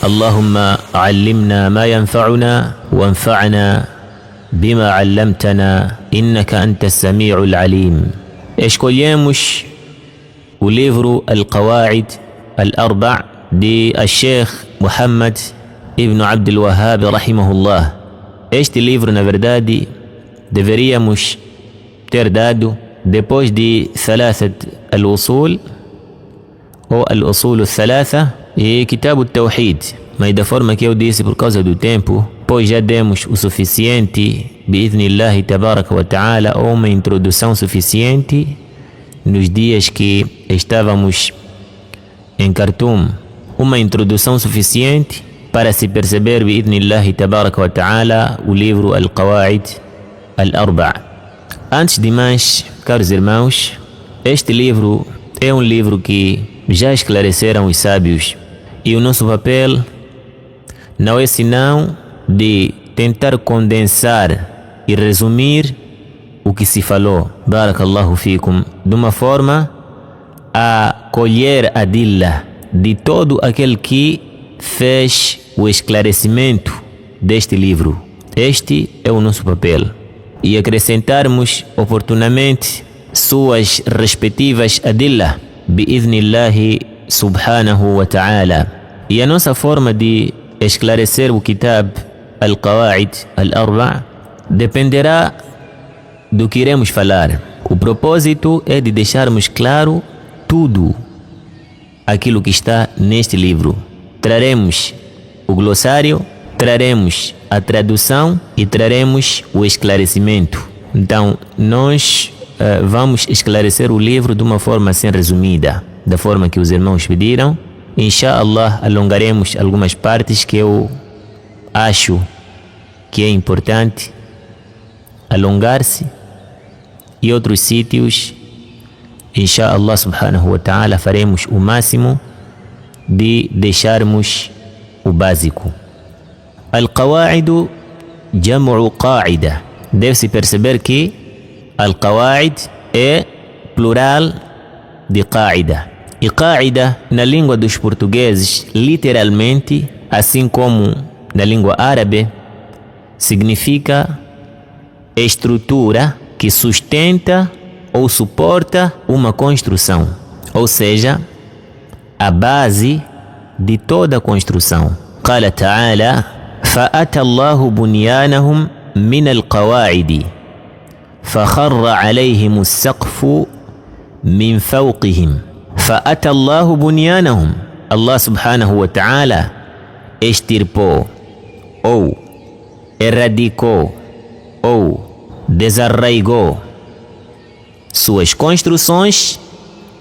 اللهم علمنا ما ينفعنا وانفعنا بما علمتنا إنك أنت السميع العليم. Escolhemos o livro Al-Qawaid Al-Arba' de Sheikh Muhammad Ibn Abdul Wahhab rahimahullah. Este livro, na verdade, deveríamos ter dado depois de Thalathat al-Usul ou al-Usul al-Thalatha e Kitab al-Tawhid. Mas da forma que eu disse, por causa do tempo, pois já demos o suficiente, bi'idhnillahi tabaraka wa ta'ala, ou uma introdução suficiente nos dias que estávamos em Khartoum. Uma introdução suficiente para se perceber, bi'idhnillahi tabaraka wa ta'ala, o livro Al-Qawaid Al-Arba'. Antes de mais, caros irmãos, este livro é um livro que já esclareceram os sábios, e o nosso papel não é senão de tentar condensar e resumir o que se falou, barakallahu fikum, de uma forma a colher a adilla de todo aquele que fez o esclarecimento deste livro. Este é o nosso papel. E acrescentarmos oportunamente suas respectivas adilla, bi'idhnillahi subhanahu wa ta'ala. E a nossa forma de esclarecer o Kitab Al-Qawaid Al-Arba' dependerá do que iremos falar. O propósito é de deixarmos claro tudo aquilo que está neste livro. Traremos o glossário, traremos a tradução e traremos o esclarecimento. Então, nós vamos esclarecer o livro de uma forma assim resumida, da forma que os irmãos pediram. Inshallah, alongaremos algumas partes que eu acho que é importante alongar-se, e outros sítios, inshallah subhanahu wa ta'ala, faremos o máximo de deixarmos o básico. Al-Qawaid jam'u qa'ida. Deve-se perceber que Al-Qawaid é plural de qa'ida. E qa'ida, na língua dos portugueses, literalmente, assim como na língua árabe, significa estrutura que sustenta ou suporta uma construção, ou seja, a base de toda a construção. Qala ta'ala: فَأَتَى اللَّهُ بُنْيَانَهُمْ مِنَ الْقَوَاعِدِ فَخَرَّ عَلَيْهِمُ السَّقْفُ مِنْ فَوْقِهِمْ. فَأَتَى اللَّهُ بُنْيَانَهُمْ. Allah subhanahu wa ta'ala extirpou ou erradicou ou desarraigou suas construções,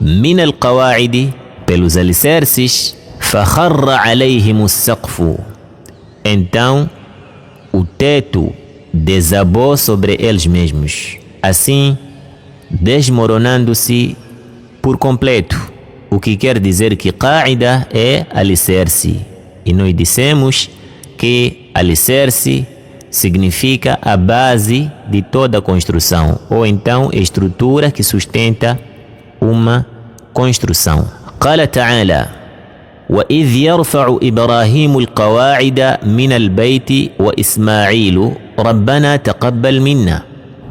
min al-qawaidi, pelos alicerces, fakharra alayhim as-saqfu. Então o teto desabou sobre eles mesmos, assim desmoronando-se por completo. O que quer dizer que qa'ida é alicerce, e nós dissemos que alicerce significa a base de toda a construção, ou então estrutura que sustenta uma construção. Qala ta'ala: وَإِذْ يَرْفَعُ إِبْرَاهِيمُ الْقَوَاعِدَ مِنَ الْبَيْتِ وَإِسْمَاعِيلُ رَبَّنَا تَقَبَّلْ مِنَّا.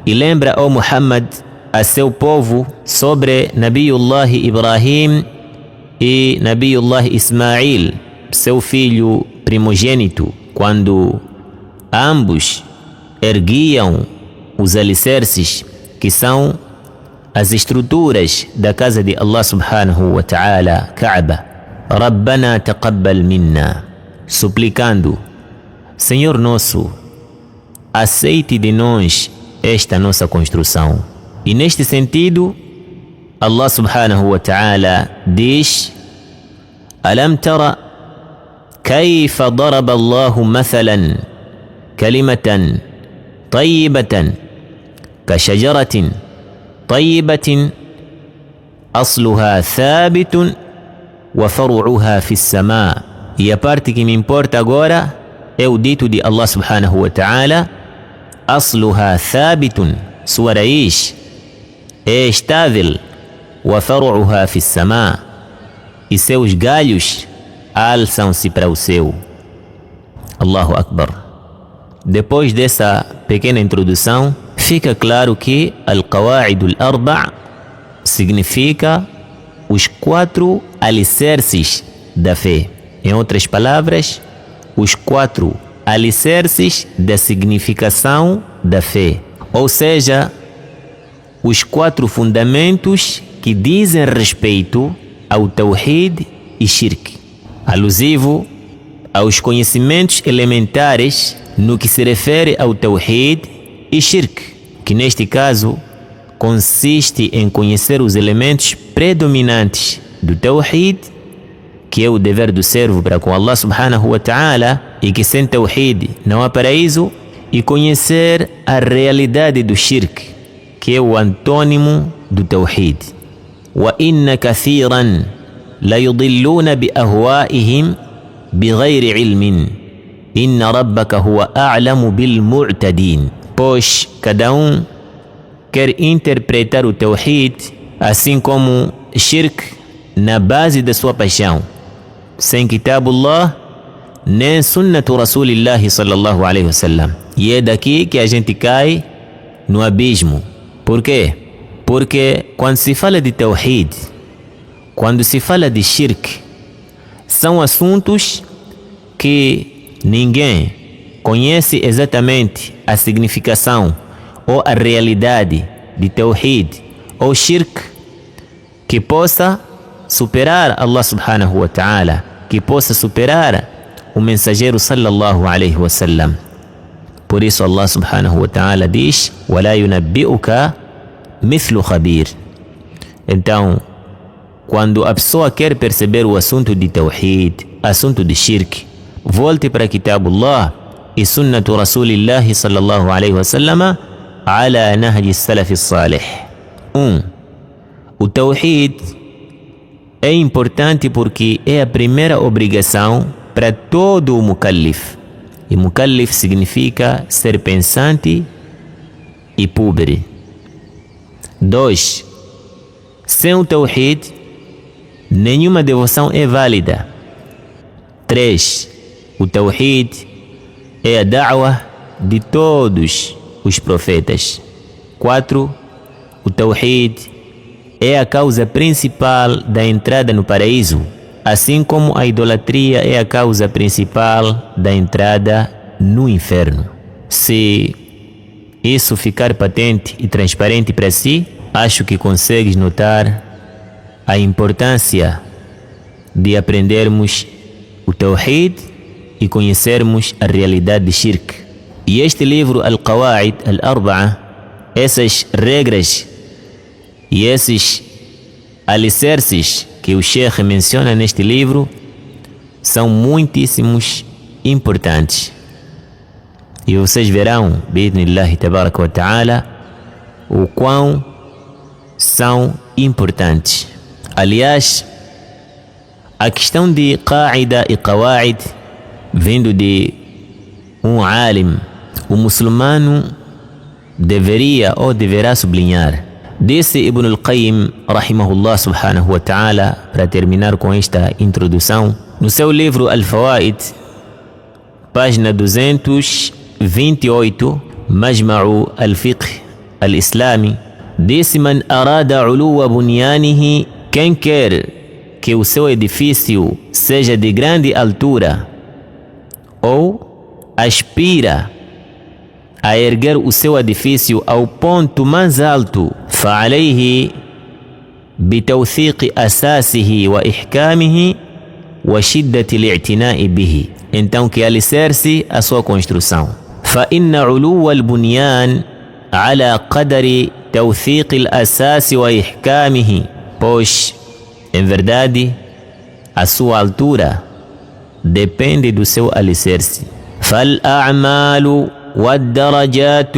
E lembra, ó Muhammad, a seu povo sobre Nabiullah Ibrahim e Nabiullah Ismail, seu filho primogênito, quando ambos erguiam os alicerces, que são as estruturas da casa de Allah subhanahu wa ta'ala, Kaaba. Rabbana taqabbal minna, suplicando: Senhor nosso, aceite de nós esta nossa construção. E neste sentido, Allah subhanahu wa ta'ala diz: Alam tara kayfa daraba Allahu mathalan kalimatan tayyibatan kashajaratin tayyibatin asluha thabitun wa faru'uha fi as-sama'. E a parte que me importa agora é o dito de Allah subhanahu wa ta'ala: asluha thabitun, sua raiz é estável, wa faru'uha fi as-sama', e seus galhos alçam-se para o céu. Allahu Akbar. Depois dessa pequena introdução, fica claro que Al-Qawa'id Al-Arba' significa os 4 alicerces da fé. Em outras palavras, os 4 alicerces da significação da fé. Ou seja, os 4 fundamentos que dizem respeito ao Tawhid e Shirk, alusivo aos conhecimentos elementares no que se refere ao Tawhid e Shirk, que neste caso consiste em conhecer os elementos predominantes do Tawhid, que é o dever do servo para com Allah subhanahu wa ta'ala, e que sem Tawhid não há paraíso, e conhecer a realidade do Shirk, que é o antônimo do Tawhid. Wa inna kathiran la yudilluna bi ahwaihim bighayri ilmin inna rabbaka huwa a'lamu bil mu'tadin. Pois cada quer interpretar o Tawhid assim como Shirk na base da sua paixão, sem Kitabullah nem Sunnatu Rasulillahi sallallahu alaihi wasallam. E é daqui que a gente cai no abismo. Por quê? Porque quando se fala de Tawhid, quando se fala de Shirk, são assuntos que ninguém conhece exatamente a significação ou a realidade de Tawhid ou Shirk que possa superar Allah subhanahu wa ta'ala, que possa superar o mensageiro sallallahu alaihi wasallam. Por isso Allah subhanahu wa ta'ala diz: وَلَا يُنَبِّئُكَ مِثْلُ خَبِيرٍ. Então, quando a pessoa quer perceber o assunto de Tawhid, assunto de Shirk, volte para Kitabullah e Sunnatu Rasulillahi sallallahu alaihi wasallam ala nahji salaf salih. O Tawhid é importante porque é a primeira obrigação para todo o mukallif. E mukallif significa ser pensante e pobre. 2. Sem o Tawhid, nenhuma devoção é válida. 3. O Tawhid é a da'wah de todos os profetas. 4. O Tawhid é a causa principal da entrada no paraíso, assim como a idolatria é a causa principal da entrada no inferno. Se isso ficar patente e transparente para si, acho que consegues notar a importância de aprendermos o Tawhid e conhecermos a realidade de Shirk. E este livro, Al-Qawa'id Al-Arba'a, essas regras e esses alicerces que o Sheikh menciona neste livro são muitíssimos importantes. E vocês verão, bi'idhnillahi tabaraka wa ta'ala, o quão são importantes. Aliás, a questão de qa'ida e qawa'id vindo de um alim, o muçulmano deveria ou deverá sublinhar. Disse Ibn al-Qayyim, rahimahullah subhanahu wa ta'ala, para terminar com esta introdução, no seu livro Al-Fawaid, página 228, Majma'u al-Fiqh al-Islami, disse: Man arada uluwa bunyanihi, quem quer que o seu edifício seja de grande altura ou aspira a erguer o seu edifício ao ponto mais alto, فعليه بتوثيق أساسه وإحكامه وشدة الاعتناء به. Então que alicerce a sua construção. فإن علو البنيان على قدر توثيق الأساس وإحكامه. Pois, em verdade, a sua altura depende do seu alicerce. فالأعمال والدرجات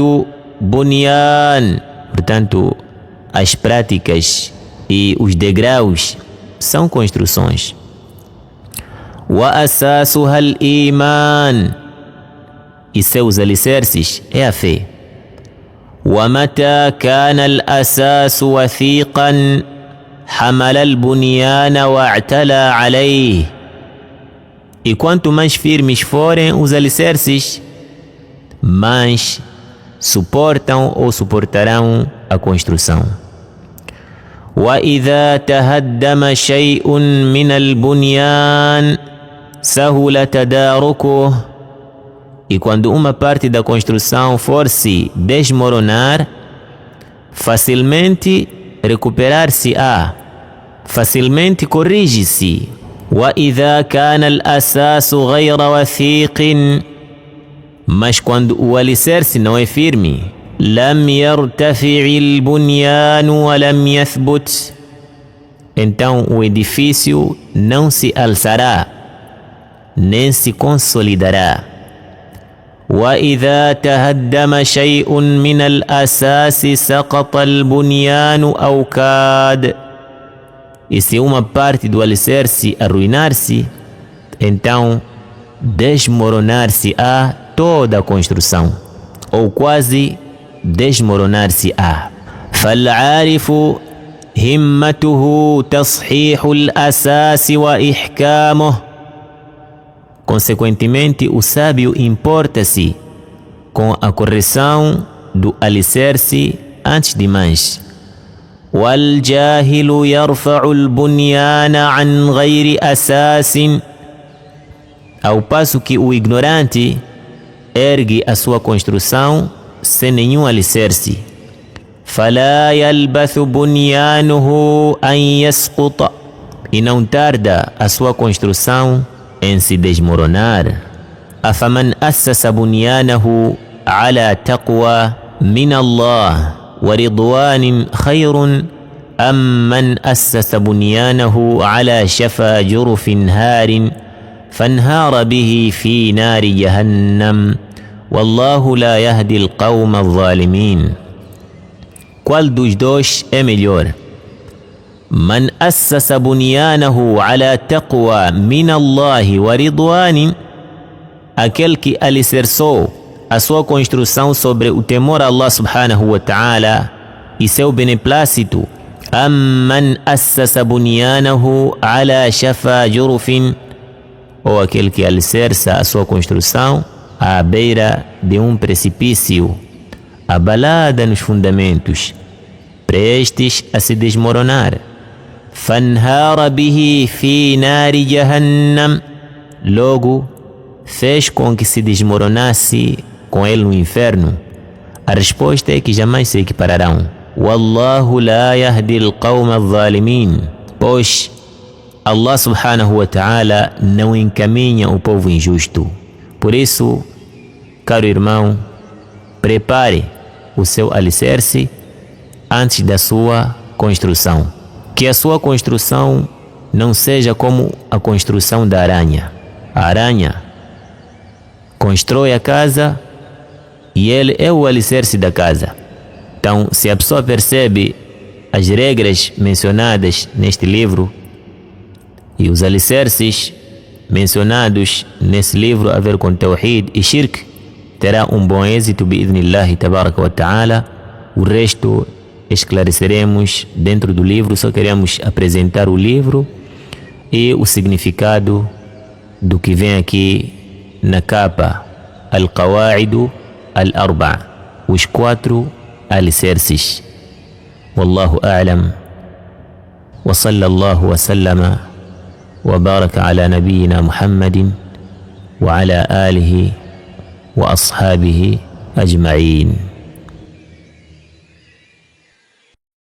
بنيان. Portanto, as práticas e os degraus são construções. وأساسها الإيمان. E seus alicerces é a fé. ومتى كان الأساس وثيقا حمل البنيان واعتلى عليه. E quanto mais firmes forem os alicerces, mais suportam ou suportarão a construção. وَإِذَا تَهَدَّمَ شَيْءٌ مِنَ الْبُنْيَانِ سَهُلَ تَدَارُكُهُ. E quando uma parte da construção for se desmoronar, facilmente recuperar-se-á, facilmente corrige-se. وَإِذَا كَانَ الْأَسَاسُ غَيْرَ وَثِيقٍ. Mas quando o alicerce não é firme, لَمْ يَرْتَفِعِ الْبُنْيَانُ وَلَمْ يَثْبُتْ. Então o edifício não se alçará, nem se consolidará. وَإِذَا تَهَدَّمَ شَيْءٌ مِنَ الْأَسَاسِ سَقَطَ الْبُنْيَانُ أَوْ كَادَ. E se uma parte do alicerce arruinar-se, então desmoronar-se-á toda a construção, ou quase desmoronar-se-á. فَالْعَارِفُ هِمَّتُهُ تَصْحِيحُ الْأَسَاسِ وَإِحْكَامُهُ. Consequentemente, o sábio importa-se com a correção do alicerce antes de mais. وَالْجَاهِلُ يَرْفَعُ الْبُنْيَانَ عَنْ غَيْرِ أَسَاسٍ. Ao passo que o ignorante ergue a sua construção sem nenhum alicerce. فَلَا يَلْبَثُ بُنْيَانُهُ أَنْ يَسْقُطَ. E não tarda a sua construção em se desmoronar. أَفَمَنْ أَسَّسَ بُنْيَانَهُ عَلَى تَقْوَى مِنَ اللَّهِ وَرِضْوَانٍ خَيْرٌ أَمْ مَنْ أَسَّسَ بُنْيَانَهُ عَلَى شَفَا جُرُفٍ هَارٍ فانهار به في نار جهنم والله لا يهدي القوم الظالمين. Qual dos dois é melhor? من أسس بنيانه على تقوى من الله ورضوان. Aquele que alicerçou a sua construção sobre o temor a Allah subhanahu wa ta'ala e seu beneplácito. أم من أسس بنيانه على شفا جرف. Ou aquele que alicerça a sua construção à beira de um precipício, abalada nos fundamentos, prestes a se desmoronar. فَانْهَارَ بِهِ فِي نَارِ جَهَنَّمَ. Logo, fez com que se desmoronasse com ele no inferno. A resposta é que jamais se equipararão. وَاللَّهُ لَا يَهْدِي الْقَوْمَ الظَّالِمِينَ. Pois Allah subhanahu wa ta'ala não encaminha o povo injusto. Por isso, caro irmão, prepare o seu alicerce antes da sua construção. Que a sua construção não seja como a construção da aranha. A aranha constrói a casa e ele é o alicerce da casa. Então, se a pessoa percebe as regras mencionadas neste livro e os alicerces mencionados nesse livro a ver com Tawhid e Shirk, terá um bom êxito bi'idhnillahi tabaraka wa ta'ala. O resto esclareceremos dentro do livro. Só queremos apresentar o livro e o significado do que vem aqui na capa. Al-Qawa'idu Al-Arba', os 4 alicerces. Wallahu a'lam. Wa sallallahu wa sallama وبارك على نبينا محمد وعلى آله وأصحابه أجمعين.